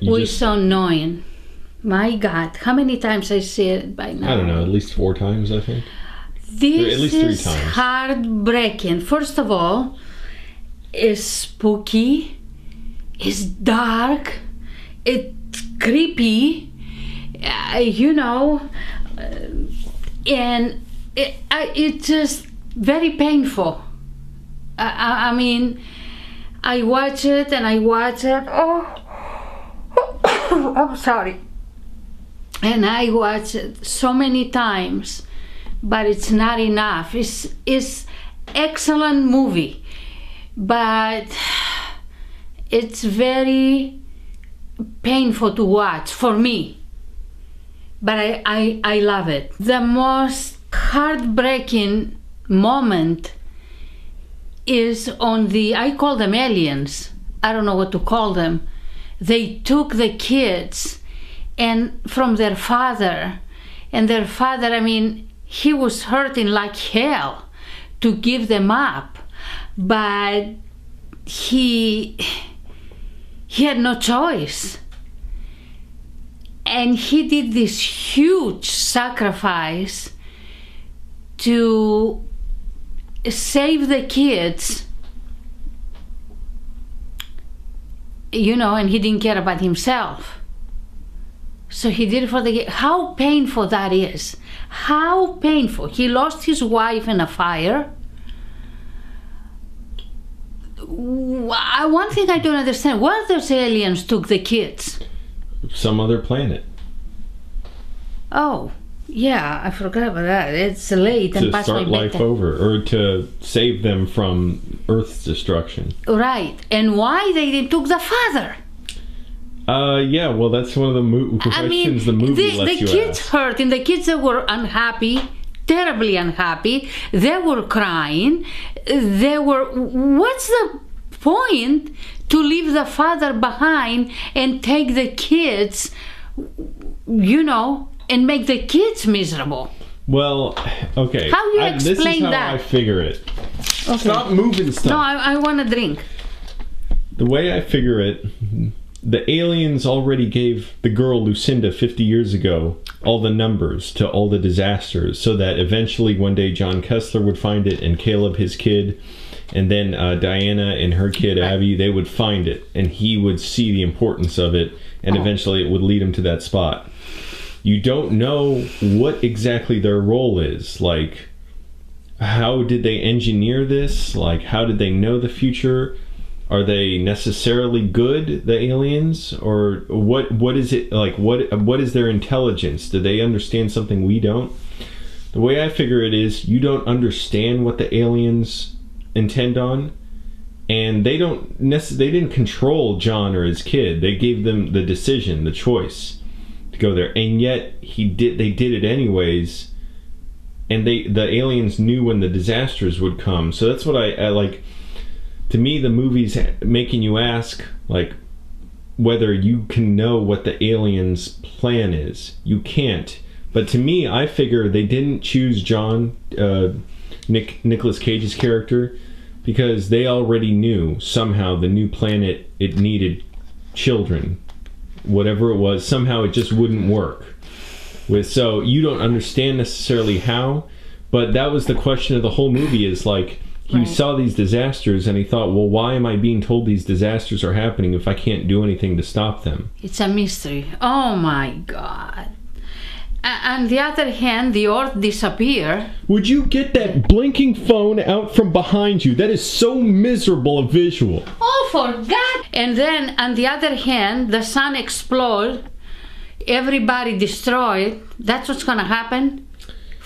So annoying. My God, how many times I see it by now? I don't know, at least 4 times, I think. This at least 3 is times. heartbreaking. First of all, it's spooky, it's dark, it's creepy, and it's just very painful. I mean, I watch it and I watch it. Oh, I'm sorry. And I watch it so many times, but it's not enough. It's excellent movie, but it's very painful to watch for me. But I love it. The most heartbreaking moment is on I call them aliens. I don't know what to call them. They took the kids and from their father, and their father, I mean, he was hurting like hell to give them up, but he had no choice. And he did this huge sacrifice to save the kids, and he didn't care about himself. So he did it for the kids. How painful that is. How painful. He lost his wife in a fire. One thing I don't understand, where those aliens took the kids? Some other planet. Oh, yeah, I forgot about that. It's late and past my bedtime. To start life over, or to save them from Earth's destruction. Right. And why they took the father? Yeah, well, that's one of the questions the movie lets you ask. The kids hurt, and the kids that were unhappy, terribly unhappy. They were crying. What's the point to leave the father behind and take the kids, and make the kids miserable? Well, okay. How you explain this is how that? I figure it. Okay. Stop moving stuff. No, I want a drink. The way I figure it, the aliens already gave the girl Lucinda 50 years ago all the numbers to all the disasters, so that eventually one day John Kessler would find it, and Caleb, his kid, and then Diana and her kid Abby, they would find it, and he would see the importance of it, and eventually it would lead him to that spot. You don't know what exactly their role is. Like, how did they engineer this? Like, how did they know the future? Are they necessarily good, the aliens? Or what is it like? What is their intelligence? Do they understand something we don't? The way I figure it is, you don't understand what the aliens intend on, and they didn't control John or his kid. They gave them the decision, the choice to go there, and yet they did it anyways. And the aliens knew when the disasters would come. So that's what I like. To me, the movie's making you ask, like, whether you can know what the aliens' plan is. You can't. But to me, I figure they didn't choose John, Nicolas Cage's character, because they already knew somehow the new planet, it needed children. Whatever it was, somehow it just wouldn't work. So you don't understand necessarily how, but that was the question of the whole movie, is like, he saw these disasters and he thought, well, why am I being told these disasters are happening if I can't do anything to stop them? It's a mystery. Oh my God. On the other hand, the Earth disappeared. Would you get that blinking phone out from behind you? That is so miserable a visual. Oh, for God. And then, on the other hand, the sun exploded. Everybody destroyed. That's what's going to happen.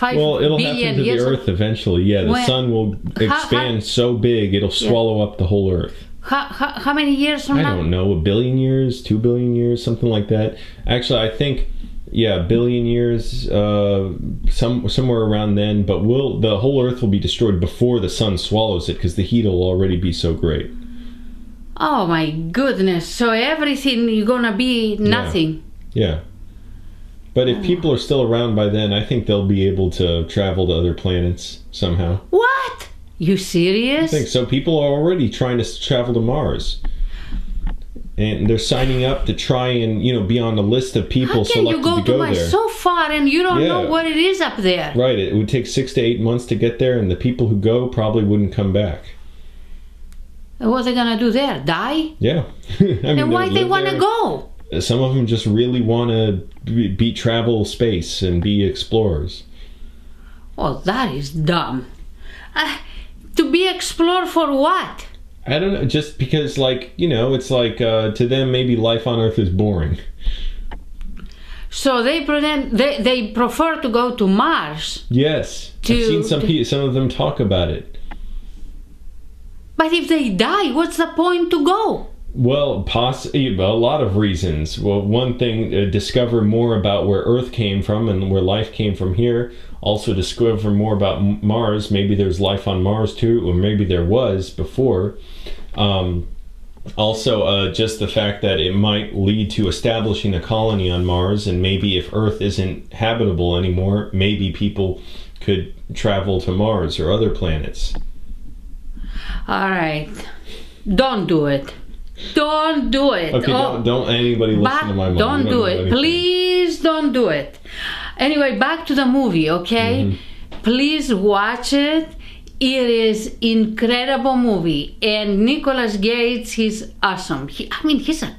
It'll happen to the Earth eventually. Yeah, the sun will expand so big it'll swallow up the whole Earth. How many years from now? I don't know, 1 billion years, 2 billion years, something like that. Actually, I think, yeah, 1 billion years, somewhere around then. But the whole Earth will be destroyed before the sun swallows it, because the heat will already be so great. Oh my goodness! So everything is gonna be nothing. Yeah. But if people are still around by then, I think they'll be able to travel to other planets somehow. What? You serious? I think so. People are already trying to travel to Mars. And they're signing up to try and, be on a list of people selected to go there. How can you go to Mars so far and you don't know what it is up there? Right. It would take 6 to 8 months to get there, and the people who go probably wouldn't come back. What are they going to do there? Die? Yeah. And why they want to go? Some of them just really want to travel space and be explorers. Well, that is dumb. To be explored for what? I don't know, just because, it's like, to them, maybe life on Earth is boring. So they prefer to go to Mars. Yes. I've seen some of them talk about it. But if they die, what's the point to go? Well, a lot of reasons. Well, one thing, discover more about where Earth came from and where life came from here. Also discover more about Mars. Maybe there's life on Mars too, or maybe there was before. Also, just the fact that it might lead to establishing a colony on Mars, and maybe if Earth isn't habitable anymore, maybe people could travel to Mars or other planets. All right. Don't do it. Don't do it. Okay, don't anybody listen to my mom. Don't do it. Please don't do it. Anyway, back to the movie, okay? Mm-hmm. Please watch it. It is incredible movie. And Nicolas Cage, he's awesome. He's a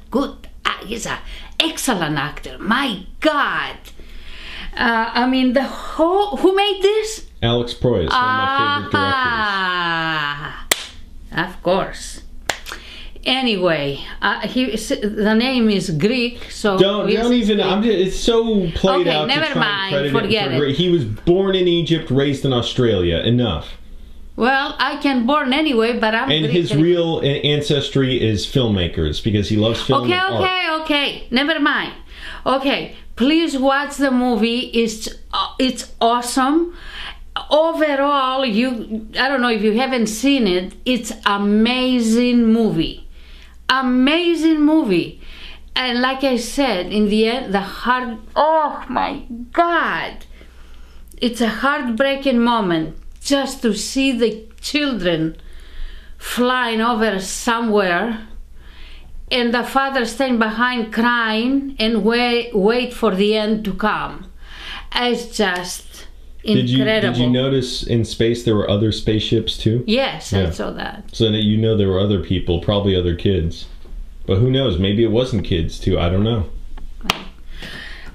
he's an excellent actor. My God. Who made this? Alex Proyas, one of my favorite directors. Of course. Anyway, the name is Greek, so don't even. It's so played out. Okay, never mind. Forget it. He was born in Egypt, raised in Australia. Enough. Well, I can born anyway, but I'm. And Greek his real ancestry is filmmakers because he loves film. Okay. Never mind. Okay, please watch the movie. It's awesome. Overall, I don't know if you haven't seen it. It's amazing movie. Amazing movie. And like I said, in the end, oh my God. It's a heartbreaking moment just to see the children flying over somewhere and the father staying behind crying and wait for the end to come. It's just incredible. Did you notice in space there were other spaceships too? Yes, yeah. I saw that. So that there were other people, probably other kids. But who knows? Maybe it wasn't kids too. I don't know.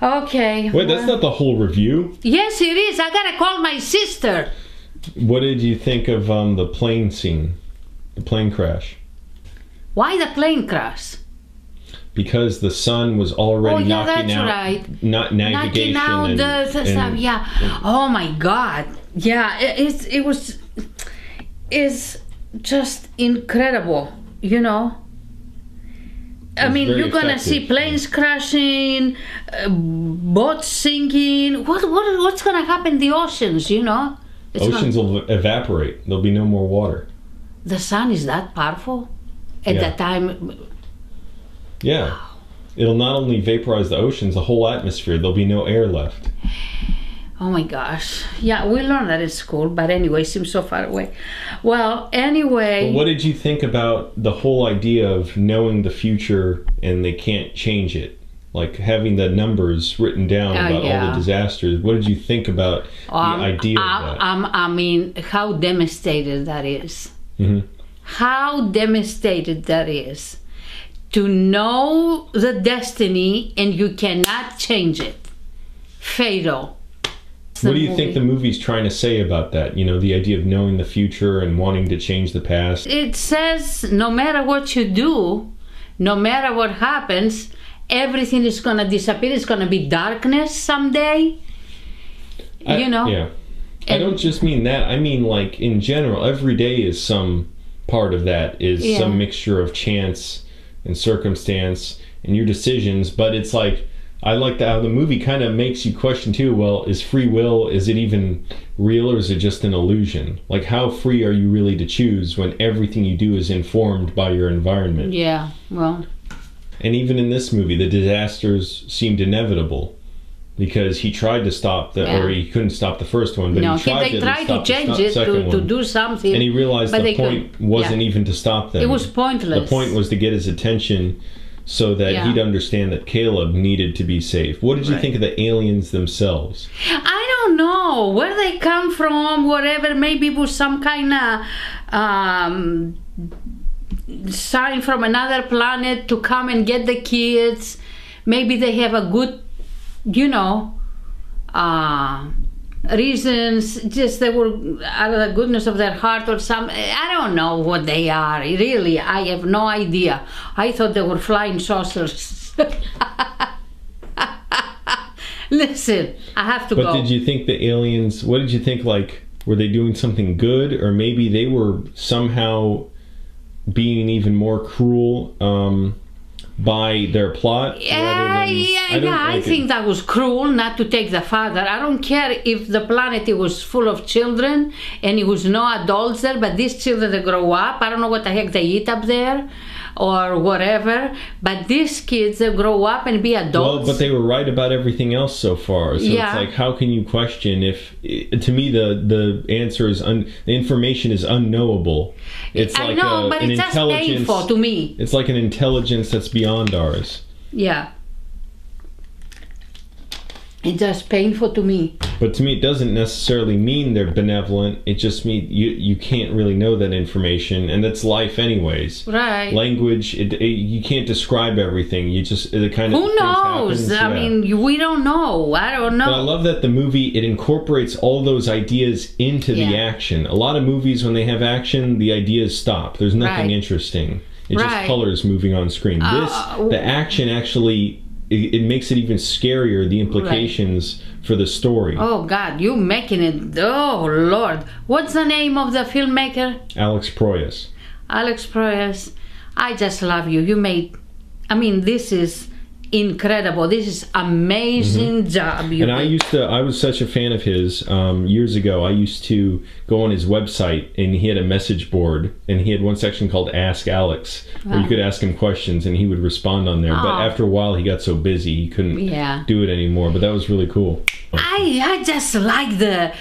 Okay. Wait, that's not the whole review? Yes, it is. I gotta call my sister. What did you think of the plane scene? The plane crash? Why the plane crash? Because the sun was already knocking out navigation. Knocking out the stuff, yeah. Oh my God. Yeah, it's just incredible, I mean, you're gonna see planes crashing, boats sinking. What's gonna happen in the oceans, Oceans will evaporate. There'll be no more water. The sun is that powerful at that time. Yeah. Wow. It'll not only vaporize the oceans, the whole atmosphere. There'll be no air left. Oh my gosh. Yeah, we learned that in school, but anyway, it seems so far away. Well, anyway. But what did you think about the whole idea of knowing the future and they can't change it? Like having the numbers written down about all the disasters. What did you think about the idea of that? I mean, how devastated that is. Mm-hmm. How devastated that is. To know the destiny and you cannot change it. Fatal. What do you think the movie's trying to say about that? The idea of knowing the future and wanting to change the past? It says no matter what you do, no matter what happens, everything is going to disappear. It's going to be darkness someday. Yeah. I don't just mean that. I mean, like, in general, every day is some part of that, is some mixture of chance and circumstance and your decisions. But it's like, I like how the movie kind of makes you question too, well, is free will, is it even real or is it just an illusion? Like, how free are you really to choose when everything you do is informed by your environment? Yeah, well. And even in this movie, the disasters seemed inevitable because he tried to stop or he couldn't stop the first one, but he tried to change it, to do something. And he realized the point wasn't even to stop them. It was pointless. The point was to get his attention so that Yeah. he'd understand that Caleb needed to be safe. What did you think of the aliens themselves? I don't know where they come from, whatever. Maybe it was some kind of sign from another planet to come and get the kids. Maybe they have a good, you know, reasons, just they were out of the goodness of their heart or something. I don't know what they are. Really, I have no idea. I thought they were flying saucers. Listen, I have to go. But did you think the aliens, what did you think, like, were they doing something good? Or maybe they were somehow being even more cruel by their plot? I think that was cruel not to take the father. I don't care if the planet it was full of children and it was no adults there, but these children that grow up, I don't know what the heck they eat up there or whatever, but these kids that grow up and be adults. Well, but they were right about everything else so far. So it's like, how can you question if, to me, the answer is, the information is unknowable. It's like but an it's just intelligence, painful to me. It's like an intelligence that's beyond ours. Yeah. It's just painful to me. But to me, it doesn't necessarily mean they're benevolent. It just means you can't really know that information, and that's life anyways. Right. Language, you can't describe everything. You just, the kind of Who knows? I mean, we don't know. I don't know. But I love that the movie, it incorporates all those ideas into the action. A lot of movies, when they have action, the ideas stop. There's nothing interesting. It's just colors moving on screen. The action actually... It makes it even scarier, the implications for the story. Oh God, you making it, oh Lord. What's the name of the filmmaker? Alex Proyas. Alex Proyas. I just love you. You made, I mean, this is incredible. This is amazing job. And I was such a fan of his years ago. I used to go on his website, and he had a message board, and he had one section called Ask Alex, where you could ask him questions, and he would respond on there. But after a while, he got so busy, he couldn't do it anymore. But that was really cool. I just like the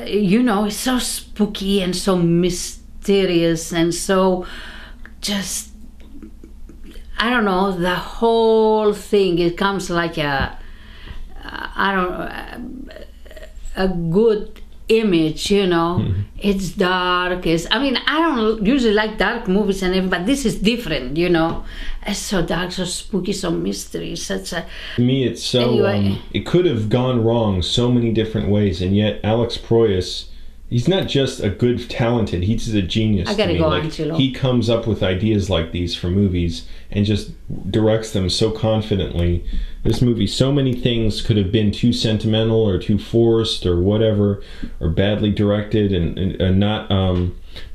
you know, it's so spooky and so mysterious and so just, I don't know, the whole thing, it comes like a good image, you know. It's dark, I mean, I don't usually like dark movies and everything, but this is different, you know. It's so dark, so spooky, so mystery, such a... To me, it's so, it could have gone wrong so many different ways, and yet Alex Proyas, he's not just a good, talented, he's a genius. I gotta go, Angelo. He comes up with ideas like these for movies and just directs them so confidently. This movie, so many things could have been too sentimental or too forced or whatever, or badly directed and not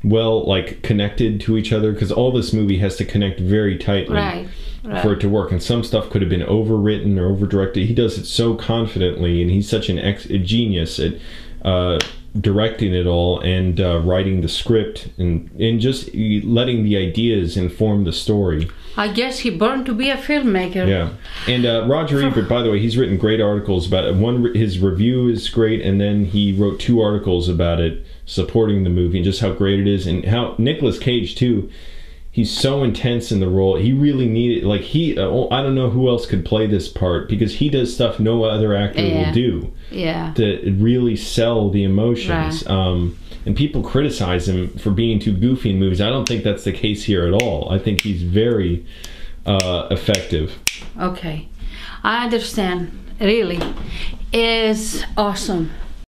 well, like, connected to each other, because all this movie has to connect very tightly for it to work. And some stuff could have been overwritten or over-directed. He does it so confidently, and he's such a genius at directing it all and writing the script and just letting the ideas inform the story. I guess he burned to be a filmmaker. Yeah. And Roger Ebert, by the way, he's written great articles about it. His review is great, and then he wrote 2 articles about it supporting the movie and just how great it is, and how Nicolas Cage too, he's so intense in the role. He really needed, like, I don't know who else could play this part, because he does stuff no other actor will do to really sell the emotions. And people criticize him for being too goofy in movies. I don't think that's the case here at all. I think he's very effective. Okay, I understand. Really, it's awesome.